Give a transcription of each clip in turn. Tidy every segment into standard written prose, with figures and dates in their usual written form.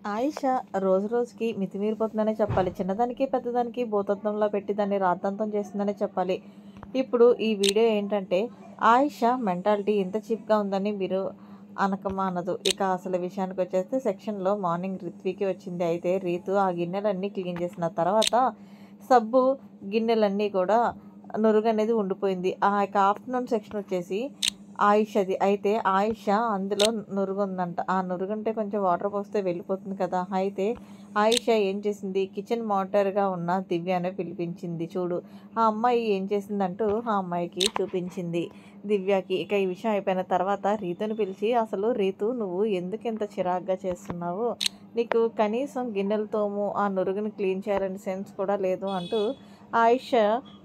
ఆయిష రోజు రోజుకి మితిమీరిపోతుందనే చెప్పాలి. చిన్నదానికి, పెద్దదానికి భూతద్దంలో పెట్టి దాన్ని రాద్ధాంతం చేస్తుందనే చెప్పాలి. ఇప్పుడు ఈ వీడియో ఏంటంటే, ఆయిష మెంటాలిటీ ఇంత చీప్‌గా ఉందని మీరు అనకమానదు. ఇక అసలు విషయానికొచ్చేస్తే సెక్షన్‌లో మార్నింగ్ రిత్వికి వచ్చింది. అయితే రీతు ఆ గిన్నెలన్నీ క్లీన్ చేసిన తర్వాత సబ్బు గిన్నెలన్నీ కూడా నురుగనేది ఉండిపోయింది. ఆ యొక్క ఆఫ్టర్‌నూన్ సెక్షన్ వచ్చేసి ఆయిషది. అయితే ఆయిష అందులో నురుగుందంట. ఆ నురుగంటే కొంచెం వాటర్ పోస్తే వెళ్ళిపోతుంది కదా! అయితే ఆయిష ఏం చేసింది, కిచెన్ మానిటర్‌గా ఉన్న దివ్యని పిలిపించింది. చూడు ఆ అమ్మాయి ఏం చేసిందంటూ ఆ అమ్మాయికి చూపించింది దివ్యకి. ఇక ఈ విషయం అయిపోయిన తర్వాత రీతుని పిలిచి, "అసలు రీతు నువ్వు ఎందుకింత చిరాకుగా చేస్తున్నావు? నీకు కనీసం గిన్నెలు తోము, ఆ నురుగుని క్లీన్ చేయాలని సెన్స్ కూడా లేదు" అంటూ ఆయిష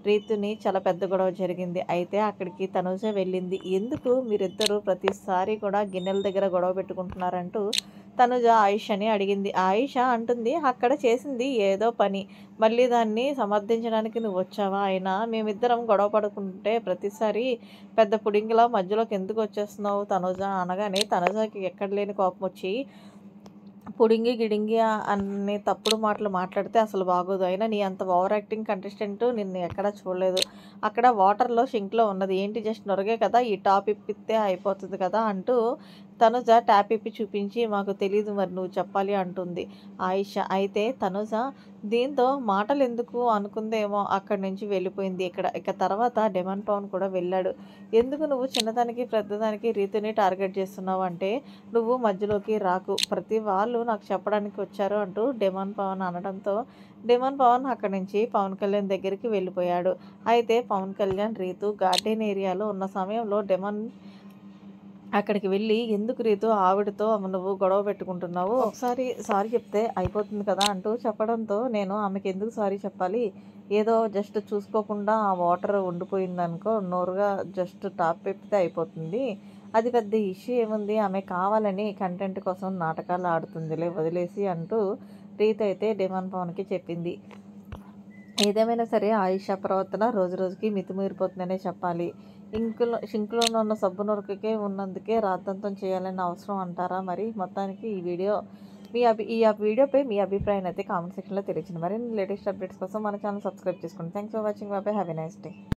రీతుని చాలా పెద్ద గొడవ జరిగింది. అయితే అక్కడికి తనూజ వెళ్ళింది. "ఎందుకు మీరిద్దరూ ప్రతిసారి కూడా గిన్నెల దగ్గర గొడవ పెట్టుకుంటున్నారంటూ" తనూజ ఆయిషని అడిగింది. ఆయిష అంటుంది, "అక్కడ చేసింది ఏదో పని. మళ్ళీ దాన్ని సమర్థించడానికి నువ్వొచ్చావా? అయినా మేమిద్దరం గొడవ పడుకుంటే ప్రతిసారి పెద్ద పుడింగిలా మధ్యలోకి ఎందుకొచ్చేస్తున్నావు తనూజ" అనగానే తనూజకి ఎక్కడ లేని కోపమొచ్చి, పుడింగి, గిడింగి అన్ని తప్పుడు మాటలు మాట్లాడితే అసలు బాగోదు. అయినా నీ అంత ఓవర్ యాక్టింగ్ కంటెస్టెంట్ నిన్ను ఎక్కడా చూడలేదు. అక్కడ వాటర్‌లో సింక్‌లో ఉన్నది. ఏంటి జస్ట్ నొరగే కదా! ఈ టాప్ ఇప్పితే అయిపోతది కదా! అంటూ తనుజ ట్యాప్ ఇప్పి చూపించి, "మాకు తెలీదు మరి నువ్వు చెప్పాలి" అంటుంది ఆయిష. అయితే తనుజ దీంతో మాటలెందుకు అనుకుందేమో అక్కడి నుంచి వెళ్ళిపోయింది. ఇక తర్వాత డెమన్ పవన్ కూడా వెళ్ళాడు. "ఎందుకు నువ్వు చిన్నదానికి, పెద్దదానికి రీతుని టార్గెట్ చేస్తున్నావు అంటే నువ్వు మధ్యలోకి రాకు. ప్రతి వాళ్ళు నాకు చెప్పడానికి వచ్చారు" అంటూ డెమాన్ పవన్ అనడంతో డెమాన్ పవన్ అక్కడి నుంచి పవన్ కళ్యాణ్ దగ్గరికి వెళ్ళిపోయాడు. అయితే పవన్ కళ్యాణ్, రీతు గార్డెన్ ఏరియాలో ఉన్న సమయంలో డెమాన్ అక్కడికి వెళ్ళి, "ఎందుకు రీతు ఆవిడతో నువ్వు గొడవ పెట్టుకుంటున్నావు? ఒకసారి సారీ చెప్తే అయిపోతుంది కదా!" అంటూ చెప్పడంతో, "నేను ఆమెకెందుకు సారీ చెప్పాలి? ఏదో జస్ట్ చూసుకోకుండా ఆ వాటర్ ఉండిపోయిందనుకో, నోరుగా జస్ట్ టాప్ పెప్పితే అయిపోతుంది. అది పెద్ద ఇష్యూ ఏముంది? ఆమె కావాలని కంటెంట్ కోసం నాటకాలు ఆడుతుందిలే వదిలేసి" అంటూ రీతు అయితే డెమాన్ పవన్‌కి చెప్పింది. ఏదేమైనా సరే ఆయిషా ప్రవర్తన రోజురోజుకి మితిమీరిపోతుందనే చెప్పాలి. షింక్‌లోనే ఉన్న సబ్బు నురకకే ఉన్నందుకే రాద్ధాంతం చేయాలని అవసరం అంటారా మరి? మొత్తానికి ఈ వీడియో ఈ వీడియోపై మీ అభిప్రాయాన్ని అయితే కామెంట్ సెక్షన్‌లో తెలియజేయండి. మరిన్ని లేటెస్ట్ అప్డేట్స్ కోసం మన ఛానల్ సబ్స్క్రైబ్ చేసుకోండి. Thanks for watching. By by. Have a nice day.